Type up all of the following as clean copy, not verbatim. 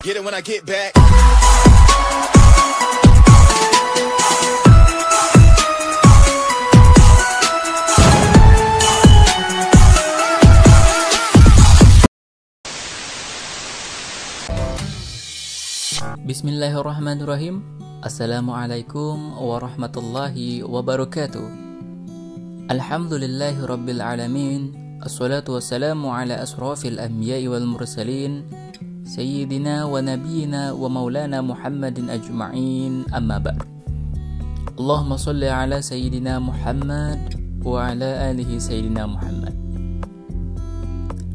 Get it when I get back. Bismillahirrahmanirrahim. Assalamualaikum warahmatullahi wabarakatuh. Alhamdulillahi rabbil alamin. Assalatu wassalamu ala asrafil anbiya'i wal mursalin Sayyidina wa nabiyina wa maulana Muhammadin ajma'in, amma ba'd. Allahumma salli ala Sayyidina Muhammad wa ala alihi Sayyidina Muhammad.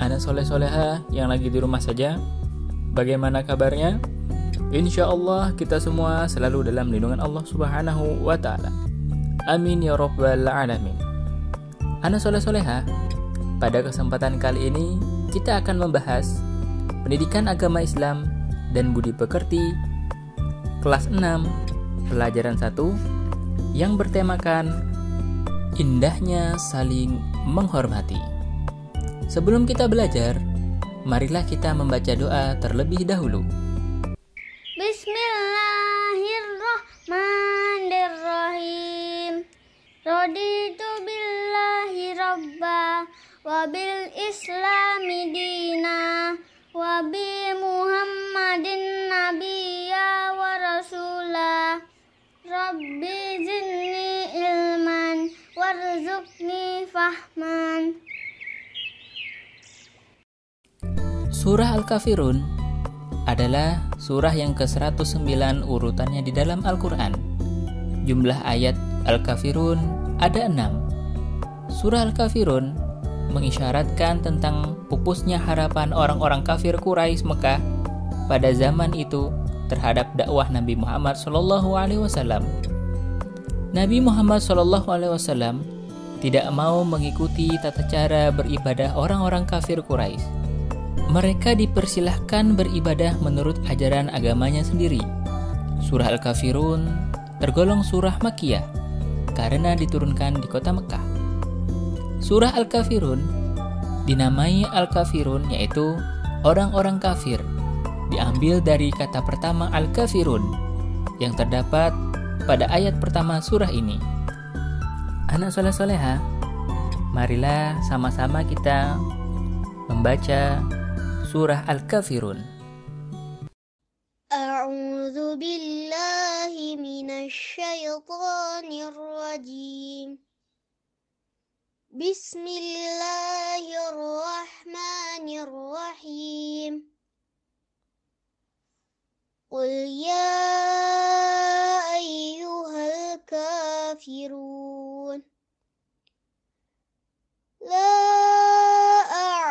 Anak soleh-soleha yang lagi di rumah saja, bagaimana kabarnya? Insya Allah kita semua selalu dalam lindungan Allah Subhanahu wa Ta'ala. Amin ya Rabbal Alamin. Anak soleh-soleha, pada kesempatan kali ini kita akan membahas pendidikan agama Islam dan budi pekerti kelas 6 pelajaran 1 yang bertemakan indahnya saling menghormati. Sebelum kita belajar, marilah kita membaca doa terlebih dahulu. Bismillahirrahmanirrahim. Raditu billahi rabba wa bil islami dina wa bi muhammadin nabiyya wa rasulah. Rabbi zidni ilman warzuqni fahman. Surah Al-Kafirun adalah surah yang ke-109 urutannya di dalam Al-Quran. Jumlah ayat Al-Kafirun ada 6. Surah Al-Kafirun mengisyaratkan tentang pupusnya harapan orang-orang kafir Quraisy Mekah pada zaman itu terhadap dakwah Nabi Muhammad SAW. Nabi Muhammad SAW tidak mau mengikuti tata cara beribadah orang-orang kafir Quraisy. Mereka dipersilahkan beribadah menurut ajaran agamanya sendiri. Surah Al-Kafirun tergolong surah Makkiyah karena diturunkan di kota Mekah. Surah Al-Kafirun dinamai Al-Kafirun yaitu orang-orang kafir, diambil dari kata pertama Al-Kafirun yang terdapat pada ayat pertama surah ini. Anak soleh-soleha, marilah sama-sama kita membaca Surah Al-Kafirun. A'udzu billahi minasy syaithanir rajim. Bismillahirrahmanirrahim. Qul ya ayyuhal kafirun. La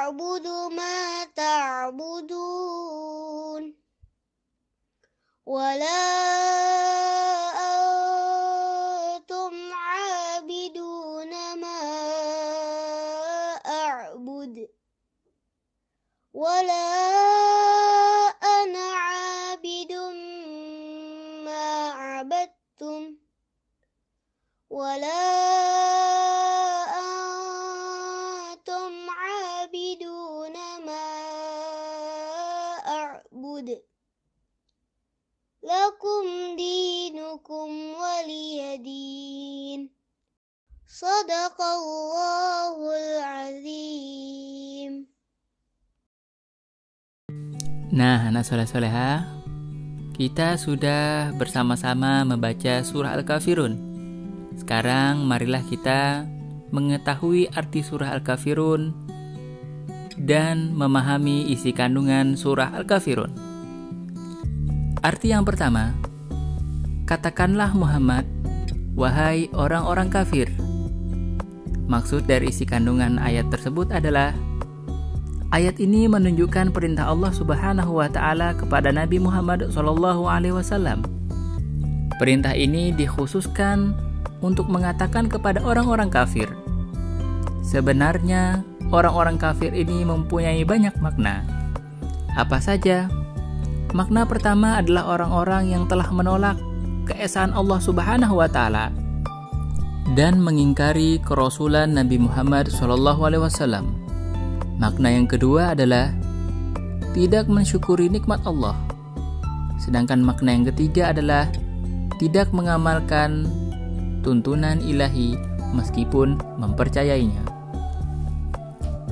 a'budu ma ta'budun wa la antum 'abiduna ma a'bud wa la ana 'abidun ma 'abadtum wa la lakum dinukum waliyadin. Sadaqallahul azim. Nah, anak soleh-soleha, kita sudah bersama-sama membaca surah Al-Kafirun. Sekarang marilah kita mengetahui arti surah Al-Kafirun dan memahami isi kandungan surah Al-Kafirun. Arti yang pertama, katakanlah Muhammad, wahai orang-orang kafir. Maksud dari isi kandungan ayat tersebut adalah ayat ini menunjukkan perintah Allah Subhanahu wa Ta'ala kepada Nabi Muhammad SAW. Perintah ini dikhususkan untuk mengatakan kepada orang-orang kafir. Sebenarnya orang-orang kafir ini mempunyai banyak makna. Apa saja? Makna pertama adalah orang-orang yang telah menolak keesaan Allah Subhanahu wa Ta'ala dan mengingkari kerasulan Nabi Muhammad SAW. Makna yang kedua adalah tidak mensyukuri nikmat Allah Sedangkan makna yang ketiga adalah tidak mengamalkan tuntunan ilahi meskipun mempercayainya.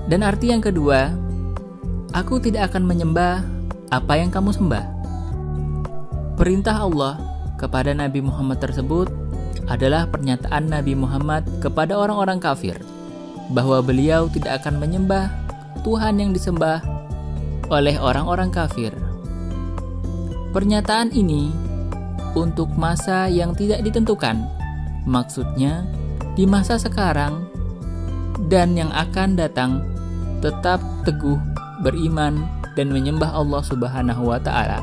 Dan arti yang kedua, aku tidak akan menyembah apa yang kamu sembah. Perintah Allah kepada Nabi Muhammad tersebut adalah pernyataan Nabi Muhammad kepada orang-orang kafir bahwa beliau tidak akan menyembah Tuhan yang disembah oleh orang-orang kafir. Pernyataan ini untuk masa yang tidak ditentukan, maksudnya di masa sekarang dan yang akan datang tetap teguh beriman dan menyembah Allah Subhanahu wa Ta'ala,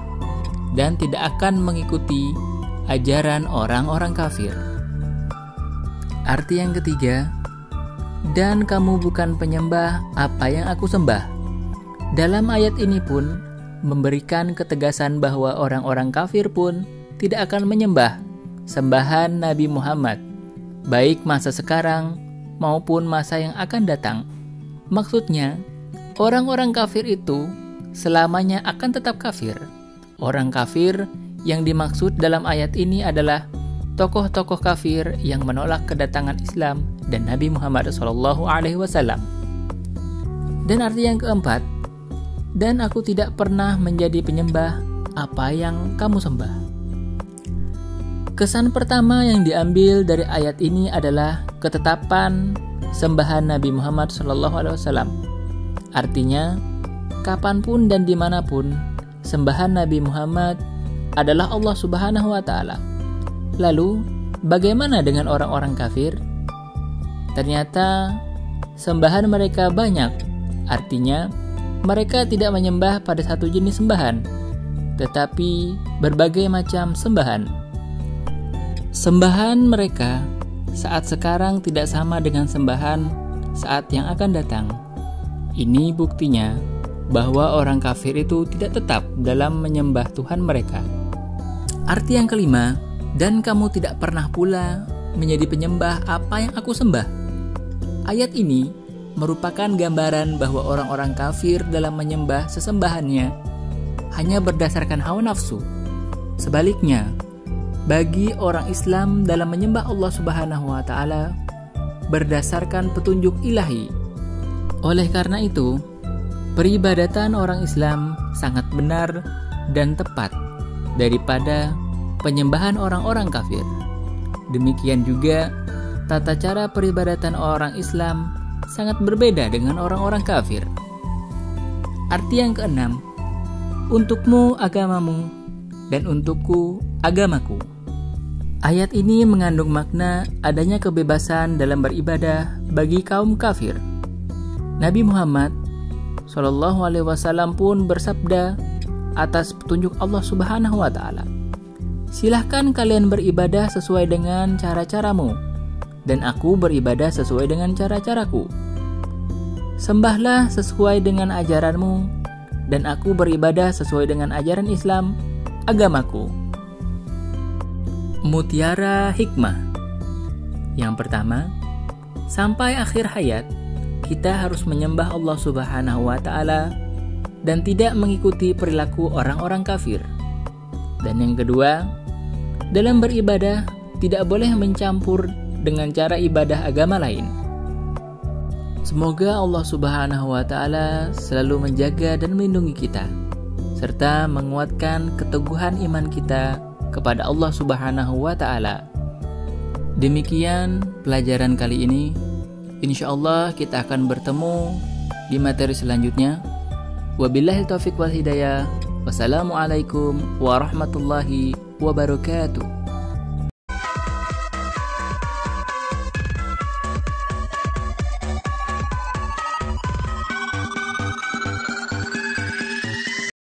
dan tidak akan mengikuti ajaran orang-orang kafir. Arti yang ketiga, dan kamu bukan penyembah apa yang aku sembah. Dalam ayat ini pun memberikan ketegasan bahwa orang-orang kafir pun tidak akan menyembah sembahan Nabi Muhammad, baik masa sekarang maupun masa yang akan datang. Maksudnya, orang-orang kafir itu selamanya akan tetap kafir. Orang kafir yang dimaksud dalam ayat ini adalah tokoh-tokoh kafir yang menolak kedatangan Islam dan Nabi Muhammad SAW. Dan arti yang keempat, dan aku tidak pernah menjadi penyembah apa yang kamu sembah. Kesan pertama yang diambil dari ayat ini adalah ketetapan sembahan Nabi Muhammad SAW. Artinya, kapanpun dan dimanapun, sembahan Nabi Muhammad adalah Allah Subhanahu wa Ta'ala. Lalu, bagaimana dengan orang-orang kafir? Ternyata, sembahan mereka banyak. Artinya, mereka tidak menyembah pada satu jenis sembahan, tetapi berbagai macam sembahan. Sembahan mereka saat sekarang tidak sama dengan sembahan saat yang akan datang. Ini buktinya bahwa orang kafir itu tidak tetap dalam menyembah Tuhan mereka. Arti yang kelima, dan kamu tidak pernah pula menjadi penyembah apa yang aku sembah. Ayat ini merupakan gambaran bahwa orang-orang kafir dalam menyembah sesembahannya hanya berdasarkan hawa nafsu. Sebaliknya, bagi orang Islam dalam menyembah Allah Subhanahu wa Ta'ala berdasarkan petunjuk ilahi. Oleh karena itu, peribadatan orang Islam sangat benar dan tepat daripada penyembahan orang-orang kafir. Demikian juga tata cara peribadatan orang Islam sangat berbeda dengan orang-orang kafir. Arti yang keenam, untukmu agamamu dan untukku agamaku. Ayat ini mengandung makna adanya kebebasan dalam beribadah bagi kaum kafir. Nabi Muhammad SAW pun bersabda atas petunjuk Allah Subhanahu wa Ta'ala, silahkan kalian beribadah sesuai dengan cara-caramu, dan aku beribadah sesuai dengan cara-caraku. Sembahlah sesuai dengan ajaranmu, dan aku beribadah sesuai dengan ajaran Islam, agamaku. Mutiara hikmah. Yang pertama, sampai akhir hayat, kita harus menyembah Allah Subhanahu wa Ta'ala dan tidak mengikuti perilaku orang-orang kafir. Dan yang kedua, dalam beribadah tidak boleh mencampur dengan cara ibadah agama lain. Semoga Allah Subhanahu wa Ta'ala selalu menjaga dan melindungi kita, serta menguatkan keteguhan iman kita kepada Allah Subhanahu wa Ta'ala. Demikian pelajaran kali ini. Insyaallah kita akan bertemu di materi selanjutnya. Wabillahi taufiq wal hidayah. Wassalamualaikum warahmatullahi wabarakatuh.